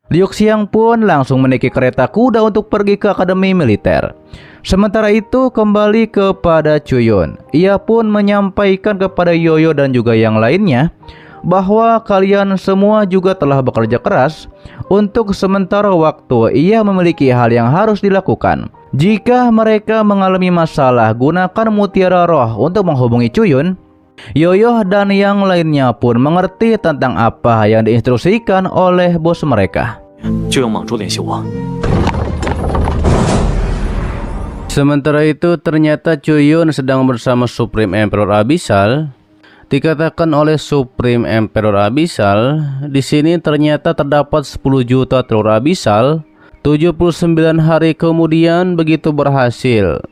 Liu Xiang pun langsung menaiki kereta kuda untuk pergi ke akademi militer. Sementara itu kembali kepada Cuyun. Ia pun menyampaikan kepada Yoyo dan juga yang lainnya bahwa kalian semua juga telah bekerja keras. Untuk sementara waktu ia memiliki hal yang harus dilakukan. Jika mereka mengalami masalah, gunakan mutiara roh untuk menghubungi Cuyun. Yoyo dan yang lainnya pun mengerti tentang apa yang diinstruksikan oleh bos mereka. Sementara itu ternyata Cuyun sedang bersama Supreme Emperor Abyssal. Dikatakan oleh Supreme Emperor Abyssal, di sini ternyata terdapat 10 juta telur Abyssal. 79 hari kemudian begitu berhasil,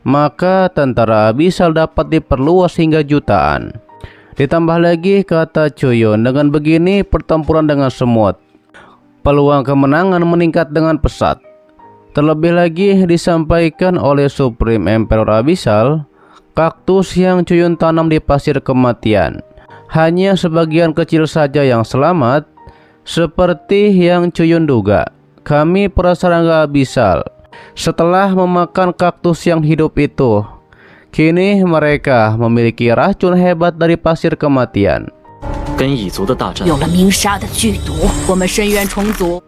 maka tentara Abyssal dapat diperluas hingga jutaan. Ditambah lagi kata Cuyun, dengan begini pertempuran dengan semut, peluang kemenangan meningkat dengan pesat. Terlebih lagi disampaikan oleh Supreme Emperor Abyssal, kaktus yang Cuyun tanam di pasir kematian, hanya sebagian kecil saja yang selamat. Seperti yang Cuyun duga, kami para serangga Abyssal setelah memakan kaktus yang hidup itu, kini mereka memiliki racun hebat dari pasir kematian.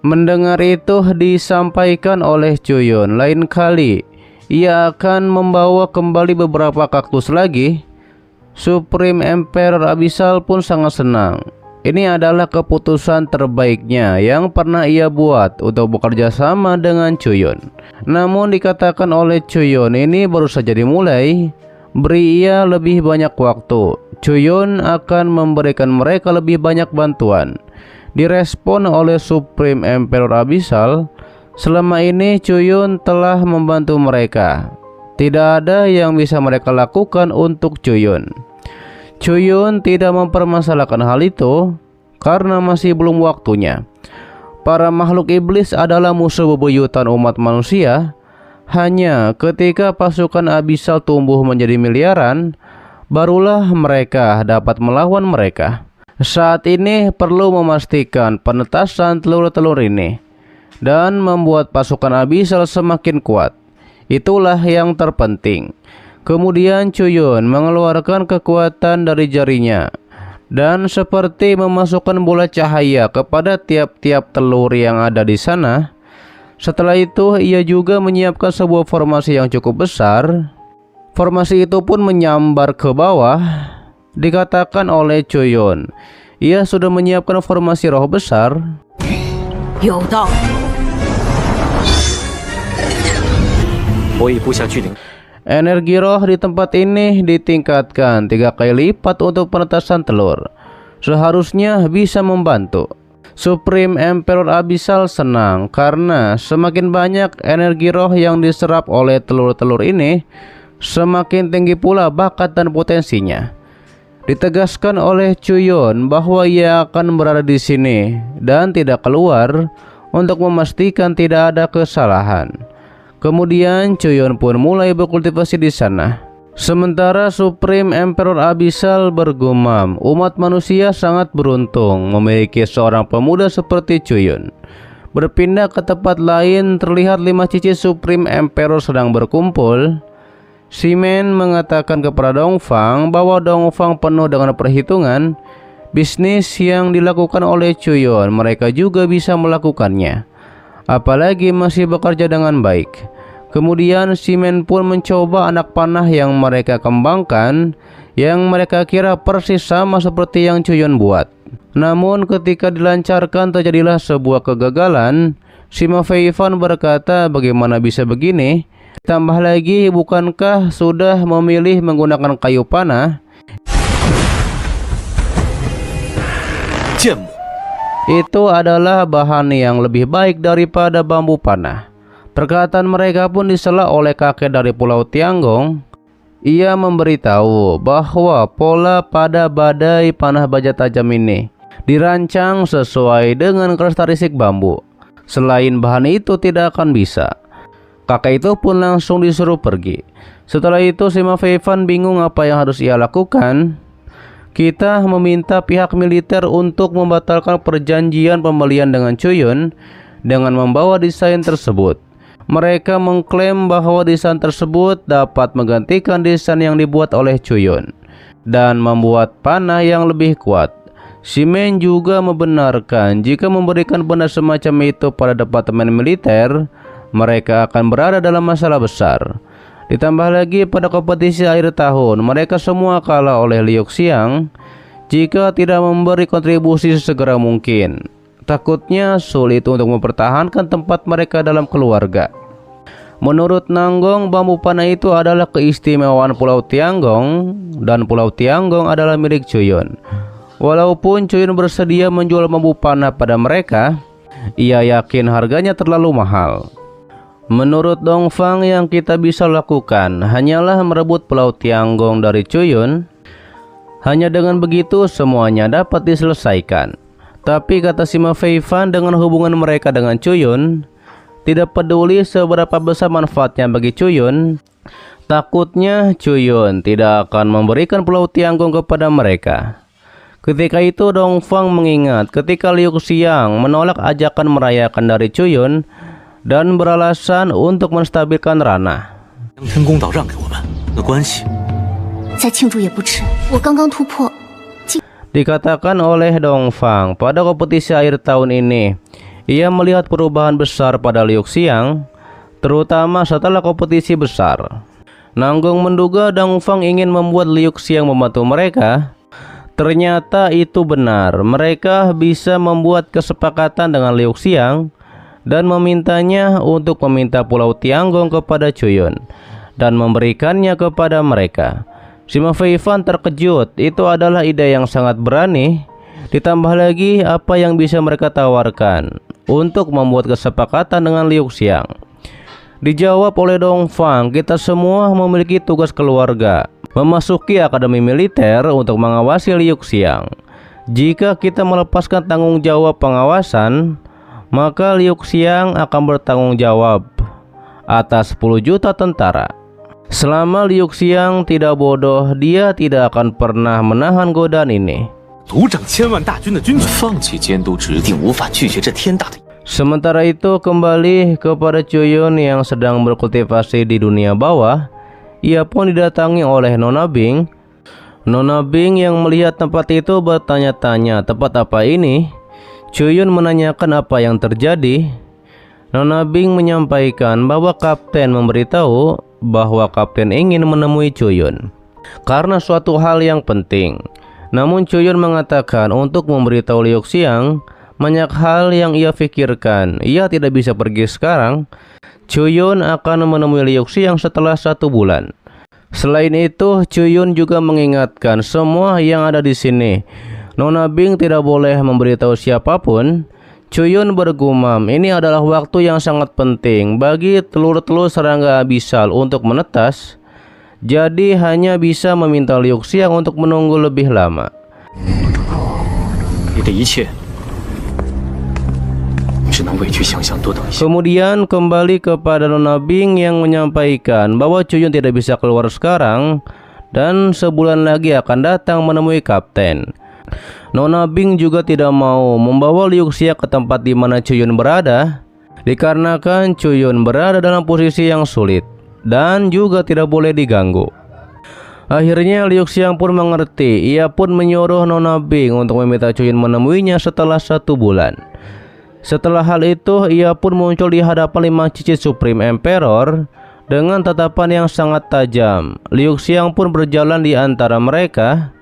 Mendengar itu disampaikan oleh Cuyun, lain kali ia akan membawa kembali beberapa kaktus lagi. Supreme Emperor Abyssal pun sangat senang. Ini adalah keputusan terbaiknya yang pernah ia buat untuk bekerja sama dengan Cuyun. Namun dikatakan oleh Cuyun, ini baru saja dimulai. Beri ia lebih banyak waktu. Cuyun akan memberikan mereka lebih banyak bantuan. Direspon oleh Supreme Emperor Abyssal, selama ini Cuyun telah membantu mereka. Tidak ada yang bisa mereka lakukan untuk Cuyun. Cuyun tidak mempermasalahkan hal itu karena masih belum waktunya. Para makhluk iblis adalah musuh bebuyutan umat manusia. Hanya ketika pasukan Abyssal tumbuh menjadi miliaran, barulah mereka dapat melawan mereka. Saat ini perlu memastikan penetasan telur-telur ini dan membuat pasukan Abyssal semakin kuat. Itulah yang terpenting. Kemudian Cuyun mengeluarkan kekuatan dari jarinya dan seperti memasukkan bola cahaya kepada tiap-tiap telur yang ada di sana. Setelah itu ia juga menyiapkan sebuah formasi yang cukup besar. Formasi itu pun menyambar ke bawah. Dikatakan oleh Cuyun, ia sudah menyiapkan formasi roh besar. Energi roh di tempat ini ditingkatkan 3 kali lipat untuk penetasan telur. Seharusnya bisa membantu. Supreme Emperor Abyssal senang karena semakin banyak energi roh yang diserap oleh telur-telur ini, semakin tinggi pula bakat dan potensinya. Ditegaskan oleh Cuyun bahwa ia akan berada di sini dan tidak keluar untuk memastikan tidak ada kesalahan. Kemudian Cuyun pun mulai berkultivasi di sana. Sementara Supreme Emperor Abyssal bergumam, umat manusia sangat beruntung memiliki seorang pemuda seperti Cuyun. Berpindah ke tempat lain, terlihat 5 cicit Supreme Emperor sedang berkumpul. Ximen mengatakan kepada Dongfang bahwa Dongfang penuh dengan perhitungan. Bisnis yang dilakukan oleh Cuyun, mereka juga bisa melakukannya, apalagi masih bekerja dengan baik. Kemudian Ximen pun mencoba anak panah yang mereka kembangkan, yang mereka kira persis sama seperti yang Cuyun buat. Namun ketika dilancarkan terjadilah sebuah kegagalan. Sima Feifan berkata, bagaimana bisa begini? Tambah lagi, bukankah sudah memilih menggunakan kayu panah? Itu adalah bahan yang lebih baik daripada bambu panah. Perkataan mereka pun disela oleh kakek dari Pulau Tianggong. Ia memberitahu bahwa pola pada badai panah baja tajam ini dirancang sesuai dengan karakteristik bambu. Selain bahan itu tidak akan bisa. Kakek itu pun langsung disuruh pergi. Setelah itu Sima Feifan bingung apa yang harus ia lakukan. kita meminta pihak militer untuk membatalkan perjanjian pembelian dengan Chuyun dengan membawa desain tersebut. Mereka mengklaim bahwa desain tersebut dapat menggantikan desain yang dibuat oleh Chuyun dan membuat panah yang lebih kuat. Ximen juga membenarkan jika memberikan benda semacam itu pada departemen militer, mereka akan berada dalam masalah besar. Ditambah lagi pada kompetisi akhir tahun, mereka semua kalah oleh Liu Xiang jika tidak memberi kontribusi sesegera mungkin. Takutnya sulit untuk mempertahankan tempat mereka dalam keluarga. Menurut Nanggong, bambu panah itu adalah keistimewaan Pulau Tianggong dan Pulau Tianggong adalah milik Chuyun. Walaupun Chuyun bersedia menjual bambu panah pada mereka, ia yakin harganya terlalu mahal. Menurut Dongfang, yang kita bisa lakukan hanyalah merebut Pulau Tianggong dari Chuyun. Hanya dengan begitu semuanya dapat diselesaikan. Tapi kata Sima Feifan, dengan hubungan mereka dengan Chuyun, tidak peduli seberapa besar manfaatnya bagi Chuyun, takutnya Chuyun tidak akan memberikan Pulau Tianggong kepada mereka. Ketika itu Dongfang mengingat ketika Liu Xiang menolak ajakan merayakan dari Chuyun dan beralasan untuk menstabilkan ranah. Dikatakan oleh Dongfang, pada kompetisi akhir tahun ini, ia melihat perubahan besar pada Liu Xiang, terutama setelah kompetisi besar. Nanggong menduga Dongfang ingin membuat Liu Xiang membantu mereka. Ternyata itu benar, mereka bisa membuat kesepakatan dengan Liu Xiang dan memintanya untuk meminta Pulau Tianggong kepada Chuyun dan memberikannya kepada mereka. Sima Feifan terkejut, itu adalah ide yang sangat berani. Ditambah lagi apa yang bisa mereka tawarkan untuk membuat kesepakatan dengan Liu Xiang. Dijawab oleh Dongfang, kita semua memiliki tugas keluarga, memasuki akademi militer untuk mengawasi Liu Xiang. Jika kita melepaskan tanggung jawab pengawasan, maka Liu Xiang akan bertanggung jawab atas 10 juta tentara. Selama Liu Xiang tidak bodoh, dia tidak akan pernah menahan godaan ini. Sementara itu kembali kepada Chuyun yang sedang berkultivasi di dunia bawah. Ia pun didatangi oleh Nona Bing. Nona Bing yang melihat tempat itu bertanya-tanya, tempat apa ini? Chuyun menanyakan apa yang terjadi. Nona Bing menyampaikan bahwa kapten memberitahu bahwa kapten ingin menemui Chuyun karena suatu hal yang penting. Namun Chuyun mengatakan untuk memberitahu Liu Xiang banyak hal yang ia pikirkan. Ia tidak bisa pergi sekarang. Chuyun akan menemui Liu Xiang setelah 1 bulan. Selain itu, Chuyun juga mengingatkan semua yang ada di sini. Nona Bing tidak boleh memberitahu siapapun. Chuyun bergumam, ini adalah waktu yang sangat penting bagi telur-telur serangga abisal untuk menetas. Jadi hanya bisa meminta Liu Xiang untuk menunggu lebih lama. Kemudian kembali kepada Nona Bing yang menyampaikan bahwa Chuyun tidak bisa keluar sekarang dan sebulan lagi akan datang menemui kapten. Nona Bing juga tidak mau membawa Liu Xiang ke tempat di mana Chuyun berada, dikarenakan Chuyun berada dalam posisi yang sulit dan juga tidak boleh diganggu. Akhirnya Liu Xiang pun mengerti. Ia pun menyuruh Nona Bing untuk meminta Chuyun menemuinya setelah 1 bulan. Setelah hal itu, ia pun muncul di hadapan 5 cicit Supreme Emperor dengan tatapan yang sangat tajam. Liu Xiang pun berjalan di antara mereka.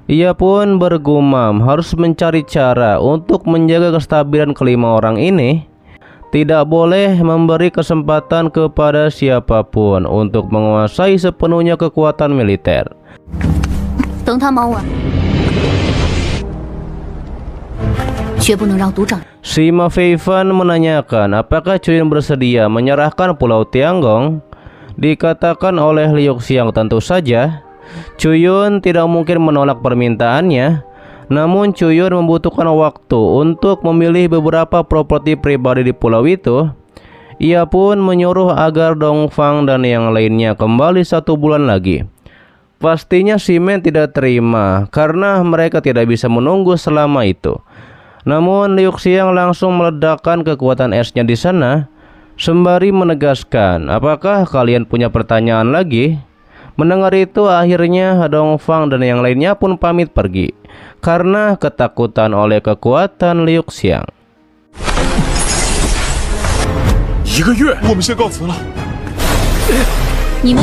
Ia pun bergumam harus mencari cara untuk menjaga kestabilan kelima orang ini. Tidak boleh memberi kesempatan kepada siapapun untuk menguasai sepenuhnya kekuatan militer. Sima Feifan menanyakan apakah Chuyun bersedia menyerahkan Pulau Tianggong. Dikatakan oleh Liu Xiang tentu saja. Chuyun tidak mungkin menolak permintaannya. Namun Chuyun membutuhkan waktu untuk memilih beberapa properti pribadi di pulau itu. Ia pun menyuruh agar Dongfang dan yang lainnya kembali 1 bulan lagi. Pastinya si Men tidak terima karena mereka tidak bisa menunggu selama itu. Namun Liu Xiang langsung meledakkan kekuatan esnya di sana sembari menegaskan, apakah kalian punya pertanyaan lagi? Mendengar itu akhirnya Dongfang dan yang lainnya pun pamit pergi karena ketakutan oleh kekuatan Liu Xiang. 1个月，我们先告辞了。你们